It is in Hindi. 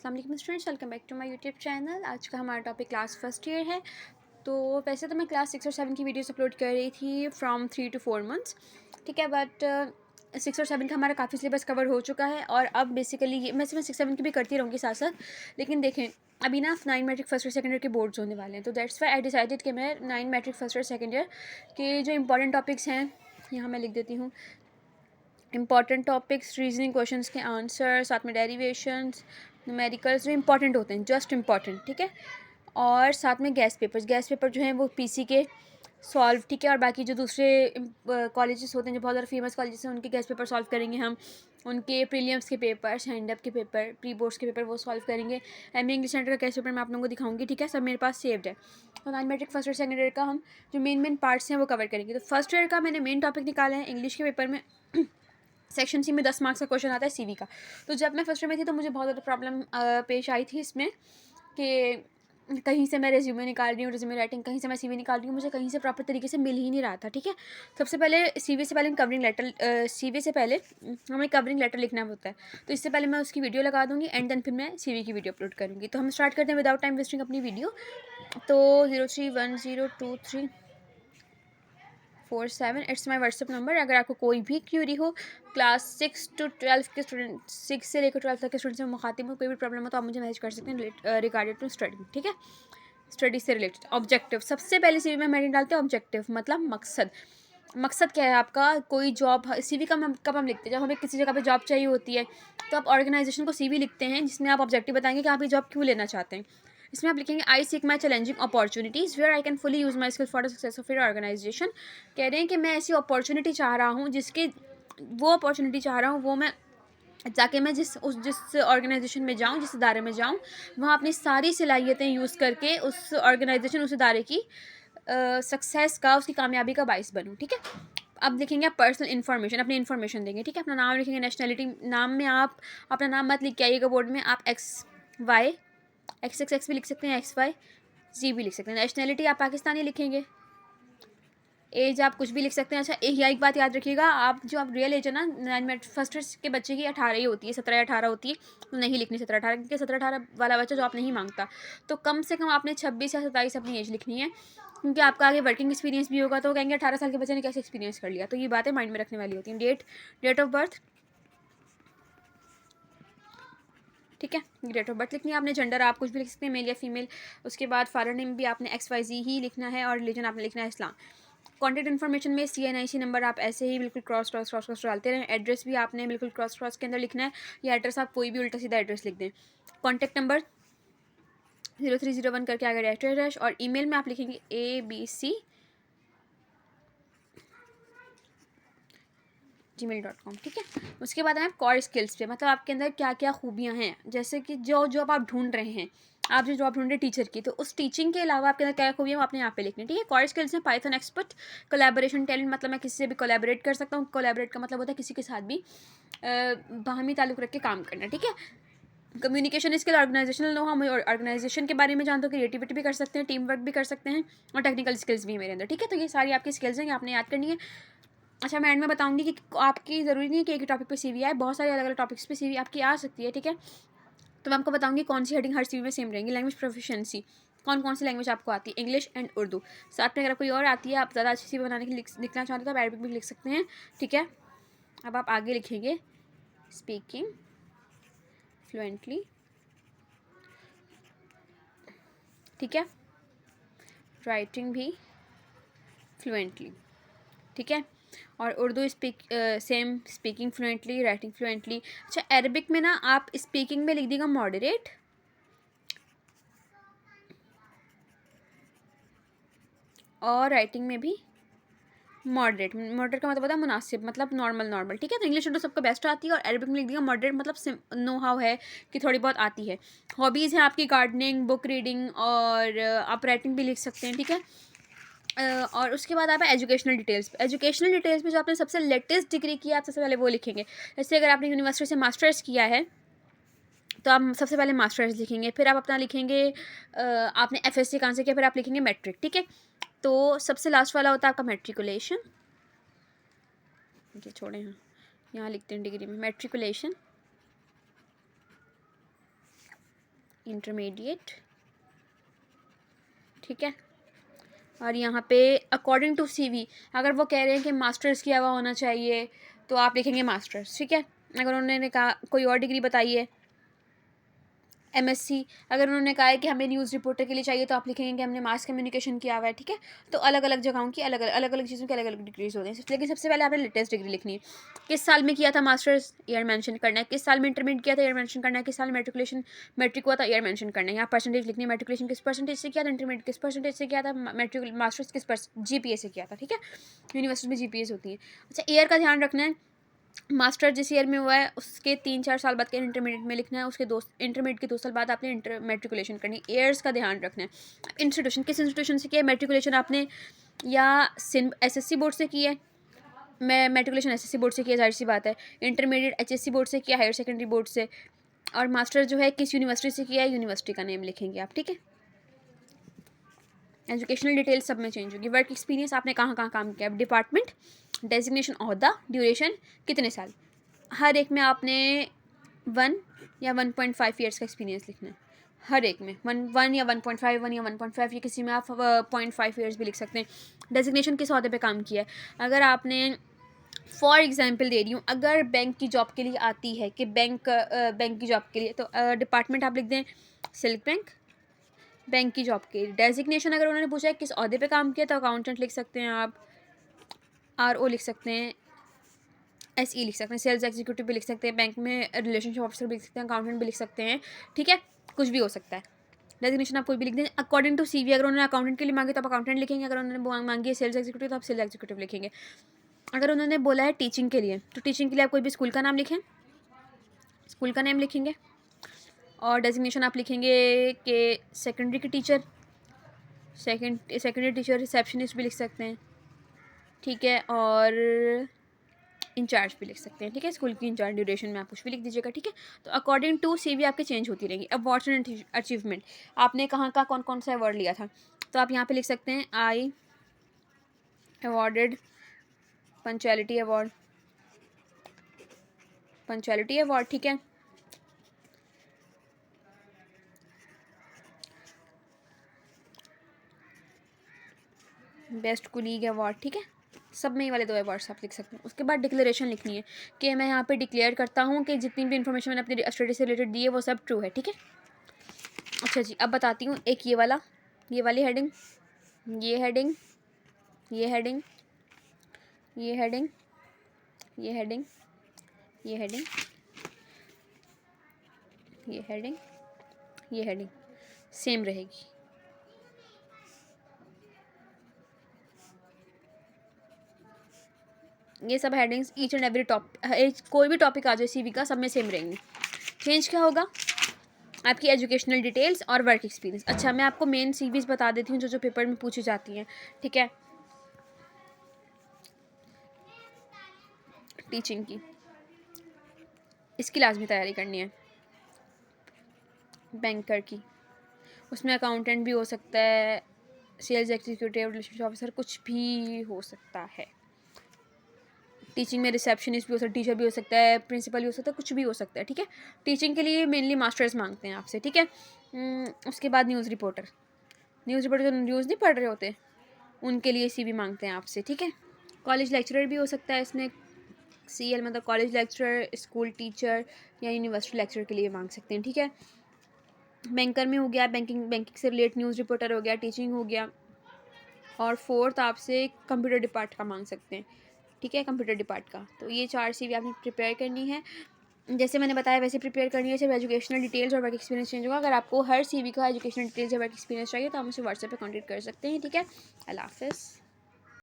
अस्सलाम वालेकुम students, welcome back to my YouTube channel. आज का हमारा टॉपिक क्लास फर्स्ट ईयर है। तो वैसे तो मैं क्लास 6 और 7 की वीडियोस अपलोड कर रही थी फ्रॉम 3 to 4 मंथ्स, ठीक है। बट 6 और 7 का हमारा काफ़ी सिलेबस कवर हो चुका है और अब बेसिकली ये मैं 6-7 की भी करती रहूँगी साथ साथ। लेकिन देखें, अभी ना 9 मैट्रिक फर्स्ट और सेकंड ईयर के बोर्ड्स होने वाले हैं, तो दैट्स वाई आई डिसाइडेड कि मैं 9 मैट्रिक फर्स्ट और सेकंड ईयर के जो इंपॉर्टेंट टॉपिक्स हैं, यहाँ मैं लिख देती हूँ इंपॉर्टेंट टॉपिक्स, रीजनिंग क्वेश्चंस के आंसर, साथ में डेरिवेशंस, न्यूमेरिकल्स जो इंपॉर्टेंट होते हैं, जस्ट इंपॉर्टेंट, ठीक है। और साथ में गैस पेपर जो हैं वो पीसी के सॉल्व, ठीक है। और बाकी जो दूसरे कॉलेजेस होते हैं, जो बहुत ज़्यादा फेमस कॉलेजेस हैं, उनके गैस पेपर सॉल्व करेंगे हम। उनके प्रीलिम्स के पेपर, स्टैंड अप के पेपर, प्री बोर्ड्स के पेपर वो सॉल्व करेंगे। एमए इंग्लिश सेंटर का गैस पेपर मैं आप लोगों को दिखाऊंगी, ठीक है। सब मेरे पास सेव्ड है। तो 9 मैट्रिक फर्स्ट और सेकंड ईयर का हम जो मेन पार्ट्स हैं वो कवर करेंगे। तो फर्स्ट ईयर का मैंने मेन टॉपिक निकाला है इंग्लिश के पेपर में। सेक्शन सी में 10 मार्क्स का क्वेश्चन आता है सीवी का। तो जब मैं फर्स्ट ईयर में थी तो मुझे बहुत ज़्यादा प्रॉब्लम पेश आई थी इसमें कि कहीं से मैं रेज्यूमे निकाल रही हूँ, रेज्यूमे राइटिंग, कहीं से मैं सीवी निकाल रही हूँ, मुझे कहीं से प्रॉपर तरीके से मिल ही नहीं रहा था, ठीक है। सबसे पहले सीवी से पहले कवरिंग लेटर, सीवी से पहले हमें कवरिंग लेटर लिखना होता है। तो इससे पहले मैं उसकी वीडियो लगा दूँगी एंड देन फिर मैं सीवी की वीडियो अपलोड करूँगी। तो हम स्टार्ट करते हैं विदाउट टाइम वेस्टिंग अपनी वीडियो। तो 03102347 इट्स माई व्हाट्सअप नंबर। अगर आपको कोई भी क्यूरी हो, क्लास 6 to 12 के स्टूडेंट, 6 से लेकर 12 तक के स्टूडेंट से मुखातिब हो, कोई भी प्रॉब्लम हो तो आप मुझे मैसेज कर सकते हैं रिगार्डेड टू स्टडी, ठीक है। स्टडी से रिलेटेड ऑब्जेक्टिव, सबसे पहले सीवी में मैंने डालते हैं ऑब्जेक्टिव, मतलब मकसद। मकसद क्या है आपका? कोई जॉब, सीवी का कब हम लिखते हैं, जब हमें किसी जगह पे जॉब चाहिए होती है तो आप ऑर्गेनाइजेशन को सीवी लिखते हैं जिसमें आप ऑब्जेक्टिव बताएंगे कि आप ये जॉब क्यों लेना चाहते हैं। इसमें आप लिखेंगे I seek my challenging opportunities where I can fully use my skill for the success of your organisation. कह रहे हैं कि मैं ऐसी अपॉर्चुनिटी चाह रहा हूँ जिसके, वो अपॉर्चुनिटी चाह रहा हूँ वो मैं जाके मैं जिस ऑर्गेनाइजेशन में जाऊँ, जिस इदारे में जाऊँ, वहाँ अपनी सारी सलाहियतें यूज़ करके उस ऑर्गेनाइजेशन, उस इदारे की सक्सेस का, उसकी कामयाबी का बाइस बनूँ, ठीक है। अब लिखेंगे आप पर्सनल इन्फॉर्मेशन, अपनी इन्फॉर्मेशन देंगे, ठीक है। अपना नाम लिखेंगे, नेशनलिटी, नाम में आप अपना नाम मत लिख के आइएगा बोर्ड में, आप एक्स भी लिख सकते हैं, XYZ भी लिख सकते हैं। नेशनलिटी आप पाकिस्तानी लिखेंगे। एज आप कुछ भी लिख सकते हैं। अच्छा, एक बात याद रखिएगा, आप रियल एज है ना, 9 मिनट फर्स्ट के बच्चे की 18 ही होती है, 17 या 18 होती है, तो नहीं लिखनी 17-18, क्योंकि 17-18 वाला बच्चा जॉब नहीं मांगता। तो कम से कम आपने 26 या 27 अपनी एज लिखनी है, क्योंकि आपका आगे वर्किंग एक्सपीरियंस भी होगा, तो कहेंगे 18 साल के बच्चे ने कैसे एक्सपीरियंस कर लिया। तो ये बातें माइंड में रखने वाली होती हैं। डेट ऑफ बर्थ, ठीक है, डेट ऑफ बर्थ लिखनी है आपने। जेंडर आप कुछ भी लिख सकते हैं, मेल या फीमेल। उसके बाद फादर नेम भी आपने XYZ ही लिखना है, और रिलीजन आपने लिखना है इस्लाम। कॉन्टैक्ट इन्फॉर्मेशन में CNIC नंबर आप ऐसे ही बिल्कुल क्रॉस डालते रहें। एड्रेस भी आपने बिल्कुल क्रॉस के अंदर लिखना है, या एड्रेस आप कोई भी उल्टा सीधा एड्रेस लिख दें। कॉन्टैक्ट नंबर 0301 करके आगे डैश, और ईमेल में आप लिखेंगे abc@gmail.com, ठीक है। उसके बाद आए कोर स्किल्स पे, मतलब आपके अंदर क्या क्या खूबियाँ हैं, जैसे कि जो जॉब आप ढूंढ रहे हैं, आप जो जॉब ढूंढ रहे हैं टीचर की, तो उस टीचिंग के अलावा आपके अंदर क्या खूबियाँ वो आपने यहाँ पे लिखनी है, ठीक है। कोर स्किल्स में पाइथन एक्सपर्ट, कोलैबोरेशन टैलेंट, मतलब मैं किसी से भी कोलैबोरेट कर सकता हूँ। कोलैबोरेट का मतलब होता है किसी के साथ भी बाहमी ताल्लुक रख के काम करना, ठीक है। कम्युनिकेशन स्किल, ऑर्गेनाइजेशनल नो, हम ऑर्गेनाइजेशन के बारे में जानते हो, क्रिएटिविटी भी कर सकते हैं, टीम वर्क भी कर सकते हैं, और टेक्निकल स्किल्स भी है मेरे अंदर, ठीक है। तो ये सारी आपकी स्किल्स हैं, ये आपने याद करनी है। अच्छा, मैं एंड में बताऊंगी कि आपकी ज़रूरी नहीं है कि एक ही टॉपिक पे सीवी आए, बहुत सारे अलग अलग टॉपिक्स पे सीवी आपकी आ सकती है, ठीक है। तो मैं आपको बताऊंगी कौन सी हेडिंग हर सीवी में सेम रहेंगी। लैंग्वेज प्रोफिशिएंसी, कौन कौन सी लैंग्वेज आपको आती है, इंग्लिश एंड उर्दू। साथ में अगर कोई और आती है, आप ज़्यादा अच्छी सीवी बनाने के लिए लिखना चाहते हो तो आप अरबिक भी लिख सकते हैं, ठीक है। अब आप आगे लिखेंगे स्पीकिंग फ्लुएंटली, ठीक है, राइटिंग भी फ्लुएंटली, ठीक है। और Urdu same, speaking fluently, writing fluently. अच्छा, अरबिक में ना आप स्पीकिंग में लिख दीजिएगा मॉडरेट, और राइटिंग में भी मॉडरेट का मतलब होता है मुनासिब, मतलब नॉर्मल, ठीक है। तो इंग्लिश उर्दू सबको बेस्ट आती है, और अरबिक में लिख दिया मॉडरेट, मतलब नो हाउ है कि थोड़ी बहुत आती है। हॉबीज़ है आपकी गार्डनिंग, बुक रीडिंग, और आप राइटिंग भी लिख सकते हैं, ठीक है। और उसके बाद आप एजुकेशनल डिटेल्स में जो आपने सबसे लेटेस्ट डिग्री की है, आप सबसे पहले वो लिखेंगे। जैसे अगर आपने यूनिवर्सिटी से मास्टर्स किया है तो आप सबसे पहले मास्टर्स लिखेंगे, फिर आप अपना लिखेंगे आपने FSC कहाँ से किया, फिर आप लिखेंगे मैट्रिक, ठीक है। तो सबसे लास्ट वाला होता है आपका मैट्रिकुलेशन, ये छोड़े, यहाँ लिखते हैं डिग्री में मैट्रिकुलेशन, इंटरमीडिएट, ठीक है। और यहाँ पे अकॉर्डिंग टू सीवी, अगर वो कह रहे हैं कि मास्टर्स किया हुआ होना चाहिए तो आप लिखेंगे मास्टर्स, ठीक है। अगर उन्होंने कहा कोई और डिग्री बताइए, एमएससी, अगर उन्होंने कहा है कि हमें न्यूज़ रिपोर्टर के लिए चाहिए तो आप लिखेंगे कि हमने मास कम्युनिकेशन किया हुआ है, ठीक है। तो अलग अलग जगहों की अलग अलग चीज़ों की अलग अलग डिग्रीज होती हैं, लेकिन सबसे पहले आपने लेटेस्ट डिग्री लिखनी है। किस साल में किया था मास्टर्स, ईयर मेंशन करना है। किस साल में इंटरमीडिएट किया था, ईयर मेंशन करना है। किस साल में मैट्रिक हुआ था, ईयर मेंशन करना है। यहाँ परसेंटेज लिखनी है, मैट्रिकुलेशन किस परसेंटेज से किया था, इंटरमीडिएट किस परसेंटेज से किया था, मैट्रिक मास्टर्स किस जीपीए से किया था, ठीक है। यूनिवर्सिटी में जीपीए होती है। अच्छा, ईयर का ध्यान रखना है। मास्टर जिस ईयर में हुआ है उसके 3-4 साल बाद के इंटरमीडिएट में लिखना है, उसके इंटरमीडिएट के 2 साल बाद आपने मैट्रिकुलेशन करनी है। ईयर्स का ध्यान रखना है। इंस्टीट्यूशन, किस इंस्टीट्यूशन से किया है मैट्रिकुलेशन आपने, या एसएससी बोर्ड से किया है। मैं मैट्रिकुलेशन एसएससी बोर्ड से किया, जाहिर सी बात है। इंटरमीडिएट एचएससी बोर्ड से किया, हायर सेकेंडरी बोर्ड से। और मास्टर जो है किस यूनिवर्सिटी से किया है, यूनिवर्सिटी का नेम लिखेंगे आप, ठीक है। एजुकेशनल डिटेल सब में चेंज होगी। वर्क एक्सपीरियंस, आपने कहाँ कहाँ काम किया, डिपार्टमेंट, डेजिग्नेशन, ओहदा, ड्यूरेशन, कितने साल। हर एक में आपने 1 या 1.5 ईयर्स का एक्सपीरियंस लिखना है। हर एक में 1 या 1.5, 1 या 1.5, या किसी में आप 0.5 ईयर्स भी लिख सकते हैं। डेजिग्नेशन किस ओहदे पे काम किया है। अगर आपने, फॉर एग्जांपल दे रही हूँ, अगर बैंक की जॉब के लिए आती है कि बैंक की जॉब के लिए, तो डिपार्टमेंट आप लिख दें सिल्क बैंक की जॉब के। डेजिग्नेशन अगर उन्होंने पूछा है किस ओहदे पे काम किया तो अकाउंटेंट लिख सकते हैं आप, आरओ लिख सकते हैं, एसई लिख सकते हैं, सेल्स एग्जीक्यूटिव भी लिख सकते हैं, बैंक में रिलेशनशिप ऑफिसर भी लिख सकते हैं, अकाउंटेंट भी लिख सकते हैं, ठीक है। कुछ भी हो सकता है। डेजिग्नेशन आप कोई भी लिख दें। अकॉर्डिंग टू सीवी, अगर उन्होंने अकाउंटेंट के लिए मांगे तो आप अकाउंटेंट लिखेंगे, अगर उन्होंने मांगी है सेल्स एग्जीक्यूटिव तो आप सेल्स एग्जीक्यूटिव लिखेंगे। अगर उन्होंने बोला है टीचिंग के लिए तो टीचिंग के लिए आप कोई भी स्कूल का नाम लिखें, स्कूल का नेम लिखेंगे। और डेजिग्नेशन आप लिखेंगे कि सेकेंडरी के टीचर, सेकेंडरी टीचर, रिसेप्शनिस्ट भी लिख सकते हैं, ठीक है। और इंचार्ज भी लिख सकते हैं, ठीक है। स्कूल की इंचार्ज, ड्यूरेशन में आप कुछ भी लिख दीजिएगा, ठीक है। तो अकॉर्डिंग टू सीवी आपके चेंज होती रहेंगी। अवार्ड्स एंड अचीवमेंट, आपने कहाँ का कौन कौन सा अवार्ड लिया था, तो आप यहाँ पे लिख सकते हैं आई अवॉर्डेड पंचुअलिटी अवार्ड, ठीक है। बेस्ट कुलीग अवार्ड, ठीक है। सब में ये वाले 2 अवार्ड्स आप लिख सकते हैं। उसके बाद डिक्लेरेशन लिखनी है कि मैं यहाँ पे डिक्लेयर करता हूँ कि जितनी भी इन्फॉर्मेशन मैंने अपनी स्टडी से रिलेटेड दी है वो सब ट्रू है, ठीक है। अच्छा जी, अब बताती हूँ। एक ये वाली हेडिंग, ये हेडिंग, ये हेडिंग, ये हेडिंग, ये हेडिंग, ये हेडिंग, ये हेडिंग, ये हेडिंग सेम रहेगी। ये सब हेडिंग्स ईच एंड एवरी कोई भी टॉपिक आ जाए सीवी का, सब में सेम रहेंगी। चेंज क्या होगा, आपकी एजुकेशनल डिटेल्स और वर्क एक्सपीरियंस। अच्छा, मैं आपको मेन सीवीज बता देती हूँ जो पेपर में पूछी जाती हैं, ठीक है। टीचिंग की, इसकी लाजमी तैयारी करनी है। बैंकर की, उसमें अकाउंटेंट भी हो सकता है, सेल्स एग्जीक्यूटिव, रिलेशनशिप ऑफिसर, कुछ भी हो सकता है। टीचिंग में रिसेप्शनिस्ट भी हो सकता है, टीचर भी हो सकता है, प्रिंसिपल भी हो सकता है, कुछ भी हो सकता है, ठीक है। टीचिंग के लिए मेनली मास्टर्स मांगते हैं आपसे, ठीक है। उसके बाद न्यूज़ रिपोर्टर जो न्यूज़ नहीं पढ़ रहे होते उनके लिए सीवी मांगते हैं आपसे, ठीक है। कॉलेज लेक्चरर भी हो सकता है इसमें, सीएल मतलब कॉलेज लेक्चरर, स्कूल टीचर या यूनिवर्सिटी लेक्चरर के लिए मांग सकते हैं, ठीक है। बैंकर में हो गया, बैंकिंग से रिलेटेड न्यूज़ रिपोर्टर हो गया, टीचिंग हो गया। और 4th आपसे कंप्यूटर डिपार्ट का मांग सकते हैं, ठीक है, कंप्यूटर डिपार्ट का। तो ये 4 सीवी आपने प्रिपेयर करनी है, जैसे मैंने बताया वैसे प्रिपेयर करनी है। सिर्फ एजुकेशनल डिटेल्स और वर्क एक्सपीरियंस चेंज होगा। अगर आपको हर सीवी का एजुकेशनल डिटेल्स या वर्क एक्सपीरियंस चाहिए तो आप मुझे व्हाट्सएप पे कांटेक्ट कर सकते हैं, ठीक है। अल्लाह हाफ़िज़।